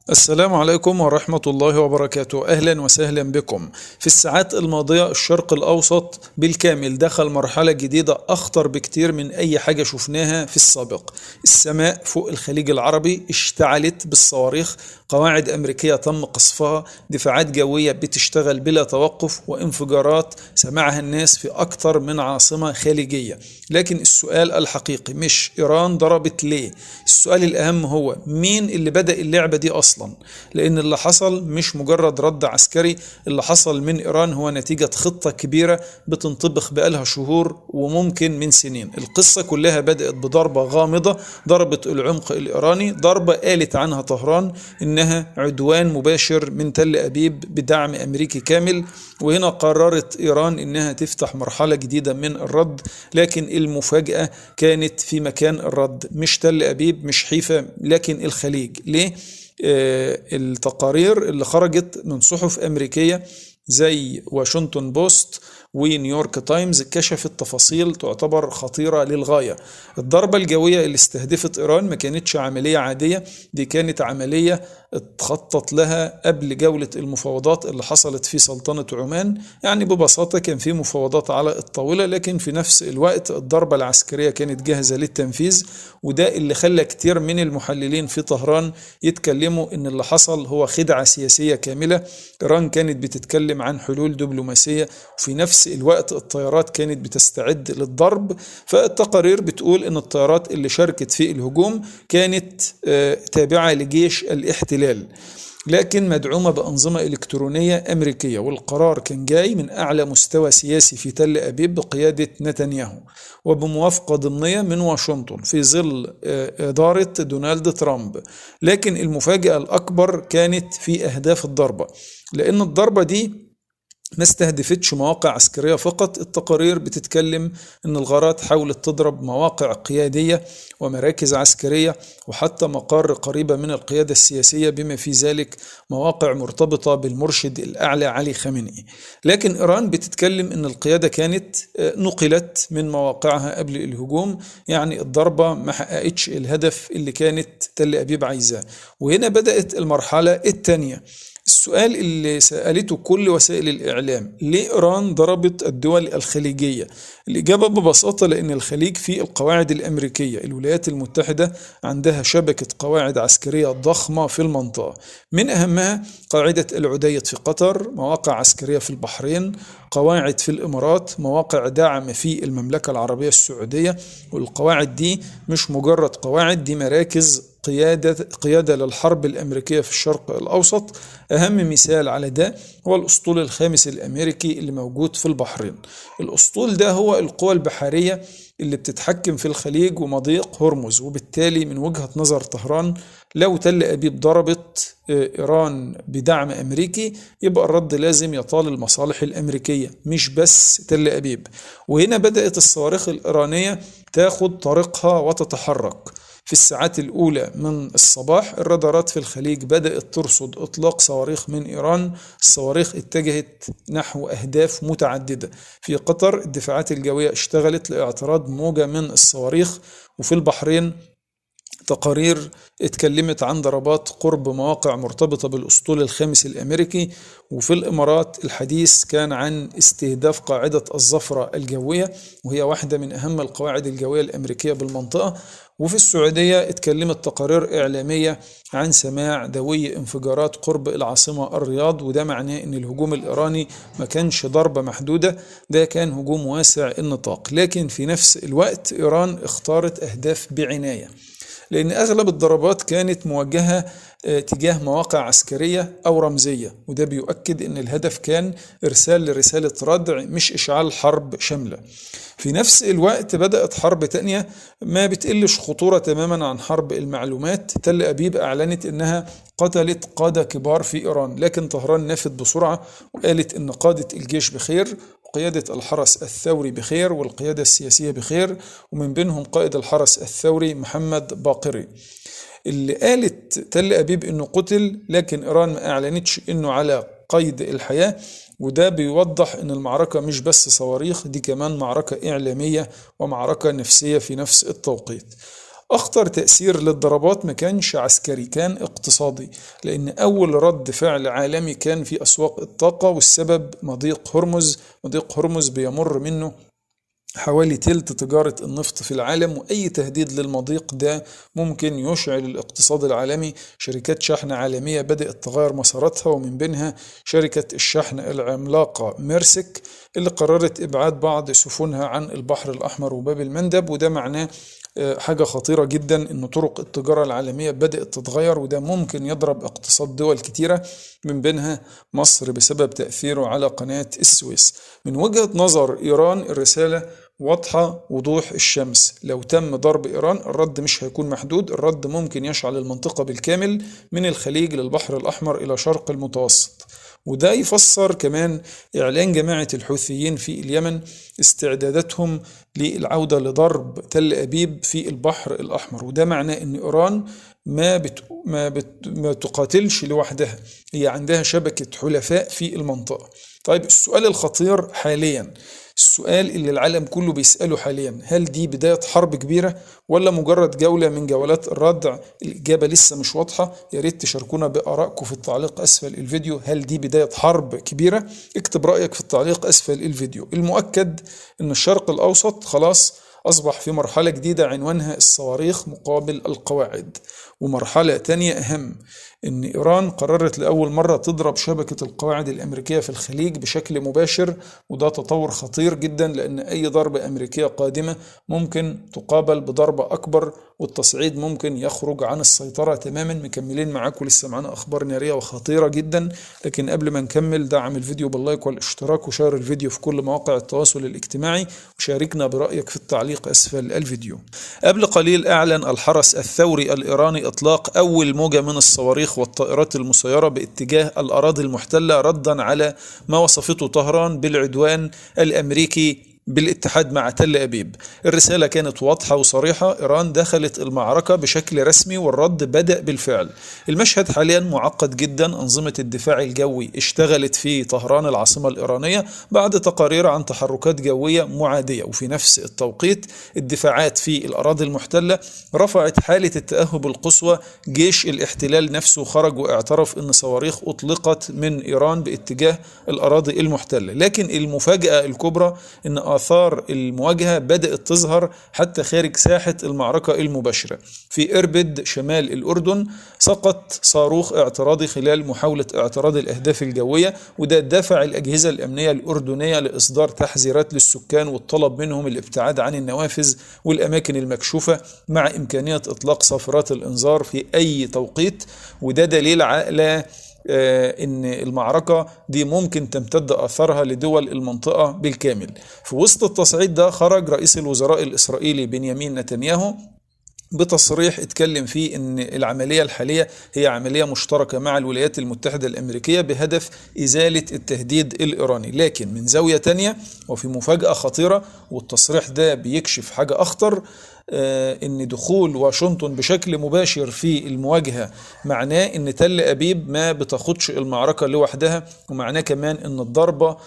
السلام عليكم ورحمة الله وبركاته. أهلا وسهلا بكم. في الساعات الماضية الشرق الأوسط بالكامل دخل مرحلة جديدة أخطر بكتير من أي حاجة شفناها في السابق. السماء فوق الخليج العربي اشتعلت بالصواريخ، قواعد أمريكية تم قصفها، دفاعات جوية بتشتغل بلا توقف، وانفجارات سمعها الناس في أكتر من عاصمة خليجية. لكن السؤال الحقيقي مش إيران ضربت ليه، السؤال الأهم هو مين اللي بدأ اللعبة دي أصلا. لأن اللي حصل مش مجرد رد عسكري، اللي حصل من إيران هو نتيجة خطة كبيرة بتنطبخ بقالها شهور وممكن من سنين. القصة كلها بدأت بضربة غامضة ضربت العمق الإيراني، ضربة قالت عنها طهران إنها عدوان مباشر من تل أبيب بدعم أمريكي كامل. وهنا قررت إيران إنها تفتح مرحلة جديدة من الرد، لكن المفاجأة كانت في مكان الرد، مش تل أبيب مش حيفا لكن الخليج. ليه؟ التقارير اللي خرجت من صحف أمريكية زي واشنطن بوست ونيويورك تايمز كشفت تفاصيل تعتبر خطيرة للغاية. الضربة الجوية اللي استهدفت إيران ما كانتش عملية عادية، دي كانت عملية اتخطط لها قبل جولة المفاوضات اللي حصلت في سلطنة عمان. يعني ببساطة كان في مفاوضات على الطاولة، لكن في نفس الوقت الضربة العسكرية كانت جاهزة للتنفيذ. وده اللي خلى كتير من المحللين في طهران يتكلموا إن اللي حصل هو خدعة سياسية كاملة. إيران كانت بتتكلم عن حلول دبلوماسية، وفي نفس الوقت الطيارات كانت بتستعد للضرب. فالتقارير بتقول إن الطيارات اللي شاركت في الهجوم كانت تابعة لجيش الاحتلال، لكن مدعومة بأنظمة إلكترونية أمريكية. والقرار كان جاي من أعلى مستوى سياسي في تل أبيب بقيادة نتنياهو، وبموافقة ضمنية من واشنطن في ظل إدارة دونالد ترامب. لكن المفاجأة الأكبر كانت في أهداف الضربة، لأن الضربة دي ما استهدفتش مواقع عسكرية فقط. التقارير بتتكلم ان الغارات حاولت تضرب مواقع قيادية ومراكز عسكرية وحتى مقار قريبة من القيادة السياسية، بما في ذلك مواقع مرتبطة بالمرشد الأعلى علي خامنئي. لكن إيران بتتكلم ان القيادة كانت نقلت من مواقعها قبل الهجوم، يعني الضربة ما حققتش الهدف اللي كانت تل أبيب عايزاه. وهنا بدأت المرحلة الثانية. السؤال اللي سألته كل وسائل الإعلام: ليه إيران ضربت الدول الخليجية؟ الإجابة ببساطة لأن الخليج فيه القواعد الأمريكية. الولايات المتحدة عندها شبكة قواعد عسكرية ضخمة في المنطقة، من أهمها قاعدة العديد في قطر، مواقع عسكرية في البحرين، قواعد في الإمارات، مواقع دعم في المملكة العربية السعودية. والقواعد دي مش مجرد قواعد، دي مراكز قيادة للحرب الأمريكية في الشرق الأوسط. أهم مثال على ده هو الأسطول الخامس الأمريكي اللي موجود في البحرين. الأسطول ده هو القوى البحرية اللي بتتحكم في الخليج ومضيق هرمز. وبالتالي من وجهة نظر طهران، لو تل أبيب ضربت إيران بدعم أمريكي يبقى الرد لازم يطال المصالح الأمريكية مش بس تل أبيب. وهنا بدأت الصواريخ الإيرانية تاخد طريقها وتتحرك. في الساعات الأولى من الصباح الرادارات في الخليج بدأت ترصد إطلاق صواريخ من إيران. الصواريخ اتجهت نحو أهداف متعددة. في قطر الدفاعات الجوية اشتغلت لاعتراض موجة من الصواريخ. وفي البحرين تقارير اتكلمت عن ضربات قرب مواقع مرتبطة بالأسطول الخامس الأمريكي. وفي الإمارات الحديث كان عن استهداف قاعدة الظفرة الجوية، وهي واحدة من أهم القواعد الجوية الأمريكية بالمنطقة. وفي السعودية اتكلمت تقارير إعلامية عن سماع دوي انفجارات قرب العاصمة الرياض. وده معناه أن الهجوم الإيراني ما كانش ضربة محدودة، ده كان هجوم واسع النطاق. لكن في نفس الوقت إيران اختارت أهداف بعناية، لأن أغلب الضربات كانت موجهة تجاه مواقع عسكرية أو رمزية، وده بيؤكد أن الهدف كان إرسال رسالة ردع مش إشعال حرب شاملة. في نفس الوقت بدأت حرب تانية ما بتقلش خطورة تماما عن حرب المعلومات. تل أبيب أعلنت أنها قتلت قادة كبار في إيران، لكن طهران نفت بسرعة وقالت أن قادة الجيش بخير، وقيادة الحرس الثوري بخير، والقيادة السياسية بخير، ومن بينهم قائد الحرس الثوري محمد باقري. اللي قالت تل أبيب أنه قتل، لكن إيران ما أعلنتش أنه على قيد الحياة. وده بيوضح أن المعركة مش بس صواريخ، دي كمان معركة إعلامية ومعركة نفسية في نفس التوقيت. أخطر تأثير للضربات ما كانش عسكري، كان اقتصادي، لأن أول رد فعل عالمي كان في أسواق الطاقة، والسبب مضيق هرمز. مضيق هرمز بيمر منه حوالي تلت تجارة النفط في العالم، وأي تهديد للمضيق ده ممكن يشعل الاقتصاد العالمي. شركات شحن عالمية بدأت تغير مساراتها، ومن بينها شركة الشحن العملاقة ميرسك اللي قررت إبعاد بعض سفنها عن البحر الأحمر وباب المندب. وده معناه حاجة خطيرة جدا، إن طرق التجارة العالمية بدأت تتغير، وده ممكن يضرب اقتصاد دول كتيرة من بينها مصر بسبب تأثيره على قناة السويس. من وجهة نظر إيران الرسالة واضحة وضوح الشمس، لو تم ضرب إيران الرد مش هيكون محدود، الرد ممكن يشعل المنطقة بالكامل من الخليج للبحر الأحمر إلى شرق المتوسط. وده يفسر كمان إعلان جماعة الحوثيين في اليمن استعداداتهم للعودة لضرب تل أبيب في البحر الأحمر. وده معناه أن إيران ما تقاتلش لوحدها، هي عندها شبكة حلفاء في المنطقة. طيب السؤال الخطير حاليا، السؤال اللي العالم كله بيسأله حاليا، هل دي بداية حرب كبيرة ولا مجرد جولة من جولات الردع؟ الإجابة لسه مش واضحة، يا ريت تشاركونا بآرائكم في التعليق أسفل الفيديو. هل دي بداية حرب كبيرة؟ اكتب رأيك في التعليق أسفل الفيديو. المؤكد أن الشرق الأوسط خلاص أصبح في مرحلة جديدة عنوانها الصواريخ مقابل القواعد. ومرحلة تانية أهم، إن إيران قررت لأول مرة تضرب شبكة القواعد الأمريكية في الخليج بشكل مباشر، وده تطور خطير جدا، لأن أي ضربة أمريكية قادمة ممكن تقابل بضربة أكبر، والتصعيد ممكن يخرج عن السيطرة تماما. مكملين معاكم، لسه معانا أخبار نارية وخطيرة جدا، لكن قبل ما نكمل دعم الفيديو باللايك والاشتراك وشير الفيديو في كل مواقع التواصل الاجتماعي، وشاركنا برأيك في التعليق أسفل الفيديو. قبل قليل أعلن الحرس الثوري الإيراني إطلاق أول موجة من الصواريخ والطائرات المسيرة باتجاه الأراضي المحتلة، ردا على ما وصفته طهران بالعدوان الأمريكي بالاتحاد مع تل أبيب. الرسالة كانت واضحة وصريحة، إيران دخلت المعركة بشكل رسمي والرد بدأ بالفعل. المشهد حاليا معقد جدا، أنظمة الدفاع الجوي اشتغلت في طهران العاصمة الإيرانية بعد تقارير عن تحركات جوية معادية، وفي نفس التوقيت الدفاعات في الأراضي المحتلة رفعت حالة التأهب القصوى. جيش الاحتلال نفسه خرج واعترف أن صواريخ أطلقت من إيران باتجاه الأراضي المحتلة. لكن المفاجأة الكبرى أن آثار المواجهة بدأت تظهر حتى خارج ساحة المعركة المباشرة. في إربد شمال الأردن سقط صاروخ اعتراضي خلال محاولة اعتراض الأهداف الجوية، وده دفع الأجهزة الأمنية الأردنية لإصدار تحذيرات للسكان والطلب منهم الابتعاد عن النوافذ والأماكن المكشوفة، مع إمكانية إطلاق صافرات الإنذار في أي توقيت. وده دليل على إن المعركة دي ممكن تمتد أثرها لدول المنطقة بالكامل. في وسط التصعيد ده خرج رئيس الوزراء الإسرائيلي بنيامين نتنياهو بتصريح اتكلم فيه ان العملية الحالية هي عملية مشتركة مع الولايات المتحدة الأمريكية بهدف إزالة التهديد الإيراني. لكن من زاوية تانية وفي مفاجأة خطيرة، والتصريح ده بيكشف حاجة أخطر، ان دخول واشنطن بشكل مباشر في المواجهة معناه ان تل أبيب ما بتاخدش المعركة لوحدها، ومعناه كمان ان الضربة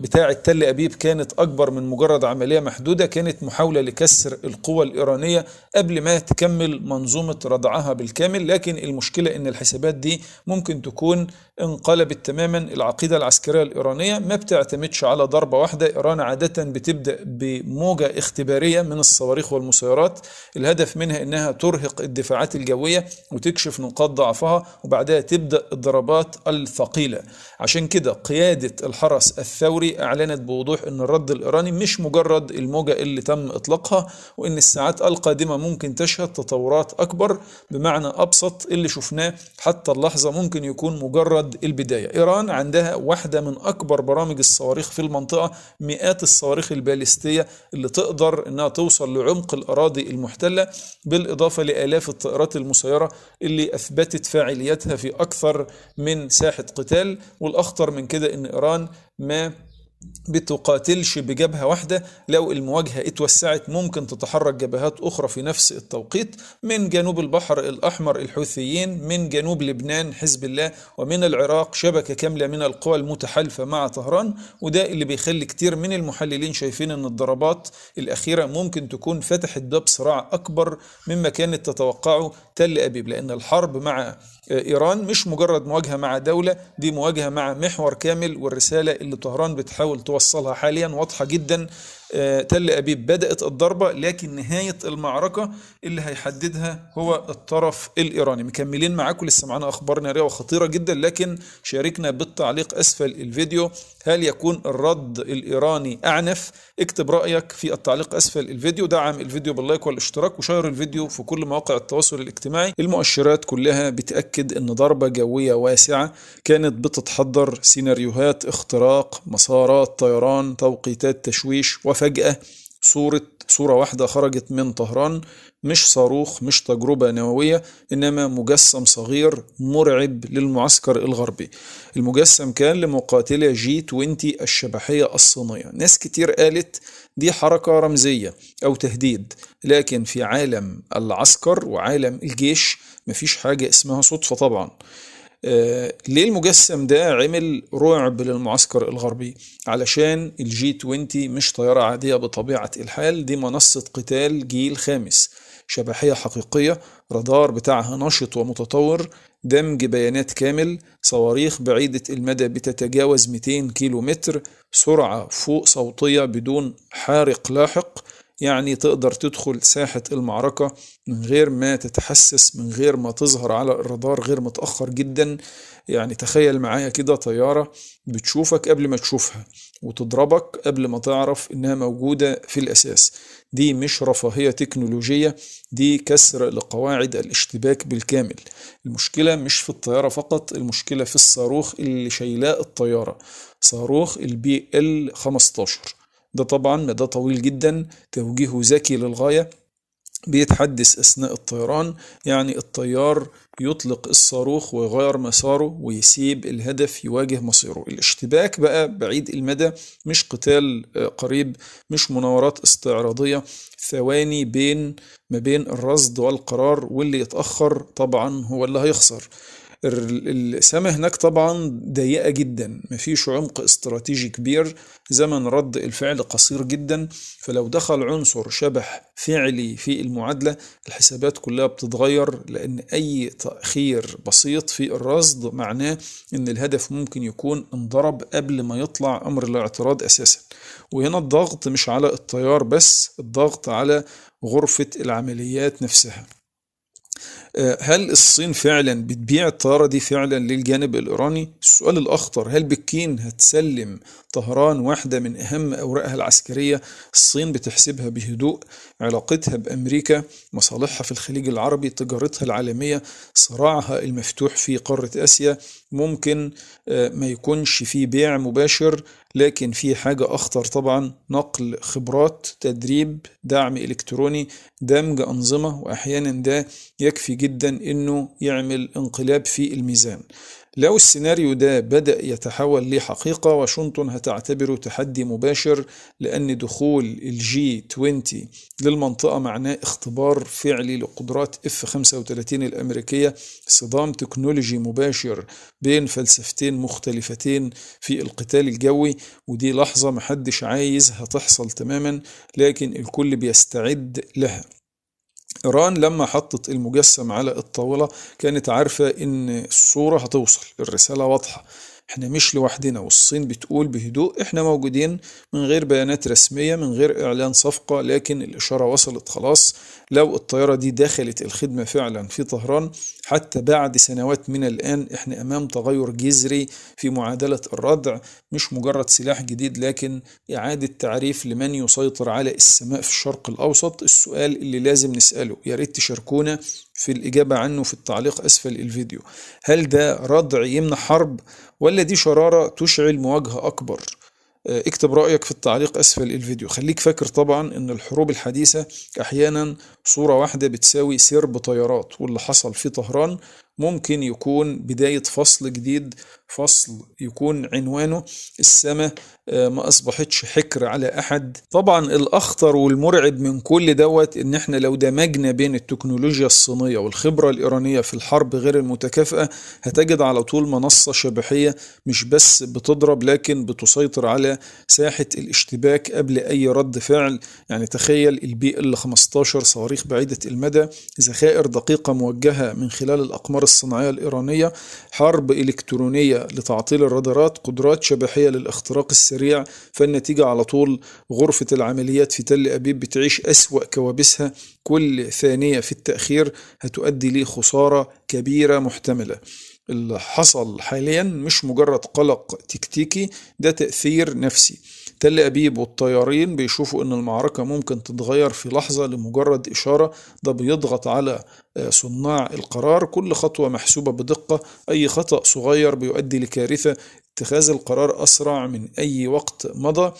بتاعة تل أبيب كانت أكبر من مجرد عملية محدودة، كانت محاولة لكسر القوى الإيرانية قبل ما تكمل منظومة ردعها بالكامل. لكن المشكلة ان الحسابات دي ممكن تكون انقلبت تماما. العقيدة العسكرية الإيرانية ما بتعتمدش على ضربة واحدة، إيران عادة بتبدأ بموجة اختبارية من الصواريخ والمسيرات، الهدف منها انها ترهق الدفاعات الجوية وتكشف نقاط ضعفها، وبعدها تبدأ الضربات الثقيلة. عشان كده قيادة الحرس الثوري اعلنت بوضوح ان الرد الإيراني مش مجرد الموجة اللي تم اطلاقها، وان الساعات القادمة ممكن تشهد تطورات اكبر. بمعنى ابسط، اللي شفناه حتى اللحظة ممكن يكون مجرد البداية. إيران عندها واحدة من أكبر برامج الصواريخ في المنطقة، مئات الصواريخ الباليستية اللي تقدر أنها توصل لعمق الأراضي المحتلة، بالإضافة لآلاف الطائرات المسيرة اللي أثبتت فاعليتها في أكثر من ساحة قتال. والأخطر من كده أن إيران ما بتقاتلش بجبهة واحدة. لو المواجهة اتوسعت ممكن تتحرك جبهات أخرى في نفس التوقيت. من جنوب البحر الأحمر الحوثيين، من جنوب لبنان حزب الله، ومن العراق شبكة كاملة من القوى المتحالفة مع طهران. وده اللي بيخلي كتير من المحللين شايفين أن الضربات الأخيرة ممكن تكون فتحت باب صراع أكبر مما كانت تتوقعه تل أبيب، لأن الحرب مع إيران مش مجرد مواجهة مع دولة، دي مواجهة مع محور كامل. والرسالة اللي طهران بتحاول توصلها حاليا واضحة جدا. تل أبيب بدأت الضربة، لكن نهاية المعركة اللي هيحددها هو الطرف الإيراني. مكملين معاكم، لسه معانا أخبار نارية وخطيرة جدا، لكن شاركنا بالتعليق أسفل الفيديو. هل يكون الرد الإيراني أعنف؟ اكتب رأيك في التعليق أسفل الفيديو. دعم الفيديو باللايك والاشتراك، وشير الفيديو في كل مواقع التواصل الاجتماعي. المؤشرات كلها بتأكد أن ضربة جوية واسعة كانت بتتحضر، سيناريوهات اختراق، مسارات طيران، توقيتات تشويش، وفجأة صورة واحدة خرجت من طهران. مش صاروخ، مش تجربة نووية، إنما مجسم صغير مرعب للمعسكر الغربي. المجسم كان لمقاتلة G20 الشبحية الصينية. ناس كتير قالت دي حركة رمزية أو تهديد، لكن في عالم العسكر وعالم الجيش مفيش حاجة اسمها صدفة طبعا. ليه المجسم ده عمل رعب للمعسكر الغربي؟ علشان الG20 مش طيارة عادية بطبيعة الحال، دي منصة قتال جيل خامس، شبحية حقيقية، رادار بتاعها نشط ومتطور، دمج بيانات كامل، صواريخ بعيدة المدى بتتجاوز 200 كيلو متر، سرعة فوق صوتية بدون حارق لاحق. يعني تقدر تدخل ساحة المعركة من غير ما تتحسس، من غير ما تظهر على الرادار غير متأخر جدا. يعني تخيل معايا كده طيارة بتشوفك قبل ما تشوفها، وتضربك قبل ما تعرف إنها موجودة في الأساس. دي مش رفاهية تكنولوجية، دي كسر لقواعد الاشتباك بالكامل. المشكلة مش في الطيارة فقط، المشكلة في الصاروخ اللي شايلاه الطيارة، صاروخ BL-15. ده طبعا مدى طويل جدا، توجيهه ذكي للغاية، بيتحدث أثناء الطيران. يعني الطيار يطلق الصاروخ ويغير مساره ويسيب الهدف يواجه مصيره. الاشتباك بقى بعيد المدى، مش قتال قريب، مش مناورات استعراضية، ثواني ما بين الرصد والقرار، واللي يتأخر طبعا هو اللي هيخسر. السماء هناك طبعا ضيقة جدا، مفيش عمق استراتيجي كبير، زمن رد الفعل قصير جدا. فلو دخل عنصر شبح فعلي في المعادلة الحسابات كلها بتتغير، لأن أي تأخير بسيط في الرصد معناه أن الهدف ممكن يكون انضرب قبل ما يطلع أمر الاعتراض أساسا. وهنا الضغط مش على الطيار بس، الضغط على غرفة العمليات نفسها. هل الصين فعلا بتبيع الطيارة دي فعلا للجانب الإيراني؟ السؤال الأخطر، هل بكين هتسلم طهران واحدة من أهم أوراقها العسكرية؟ الصين بتحسبها بهدوء، علاقتها بأمريكا، مصالحها في الخليج العربي، تجارتها العالمية، صراعها المفتوح في قارة آسيا. ممكن ما يكونش فيه بيع مباشر، لكن في حاجة أخطر طبعا، نقل خبرات، تدريب، دعم إلكتروني، دمج أنظمة، وأحيانا ده يكفي جدا إنه يعمل انقلاب في الميزان. لو السيناريو ده بدأ يتحول لحقيقة، واشنطن هتعتبره تحدي مباشر، لأن دخول الG20 للمنطقة معناه اختبار فعلي لقدرات F-35 الأمريكية، صدام تكنولوجي مباشر بين فلسفتين مختلفتين في القتال الجوي. ودي لحظة محدش عايزها تحصل تماما، لكن الكل بيستعد لها. إيران لما حطت المجسم على الطاولة كانت عارفة إن الصورة هتوصل، الرسالة واضحة، احنا مش لوحدنا. والصين بتقول بهدوء احنا موجودين، من غير بيانات رسمية، من غير إعلان صفقة، لكن الإشارة وصلت خلاص. لو الطيارة دي دخلت الخدمة فعلا في طهران حتى بعد سنوات من الآن، احنا أمام تغير جذري في معادلة الردع، مش مجرد سلاح جديد، لكن إعادة تعريف لمن يسيطر على السماء في الشرق الأوسط. السؤال اللي لازم نسأله، يا ريت تشاركونا في الإجابة عنه في التعليق أسفل الفيديو، هل ده ردع يمنع حرب، ولا دي شرارة تشعل مواجهة أكبر؟ اكتب رأيك في التعليق أسفل الفيديو. خليك فاكر طبعا أن الحروب الحديثة أحيانا صورة واحدة بتساوي سرب طيارات، واللي حصل في طهران ممكن يكون بداية فصل جديد، فصل يكون عنوانه السماء ما أصبحتش حكر على أحد. طبعا الأخطر والمرعب من كل دوت إن إحنا لو دمجنا بين التكنولوجيا الصينية والخبرة الإيرانية في الحرب غير المتكافئة، هتجد على طول منصة شبحية مش بس بتضرب لكن بتسيطر على ساحة الاشتباك قبل أي رد فعل. يعني تخيل البي ال 15 صواريخ بعيدة المدى، ذخائر دقيقة موجهة من خلال الأقمار الصناعية الإيرانية، حرب إلكترونية لتعطيل الرادارات، قدرات شبحية للاختراق السريع. فالنتيجة على طول غرفة العمليات في تل أبيب بتعيش أسوأ كوابيسها، كل ثانية في التأخير هتؤدي لخسارة كبيرة محتملة. اللي حصل حاليا مش مجرد قلق تكتيكي، ده تأثير نفسي. تل أبيب والطيارين بيشوفوا إن المعركة ممكن تتغير في لحظة لمجرد إشارة، ده بيضغط على صناع القرار. كل خطوة محسوبة بدقة، أي خطأ صغير بيؤدي لكارثة. اتخاذ القرار أسرع من أي وقت مضى.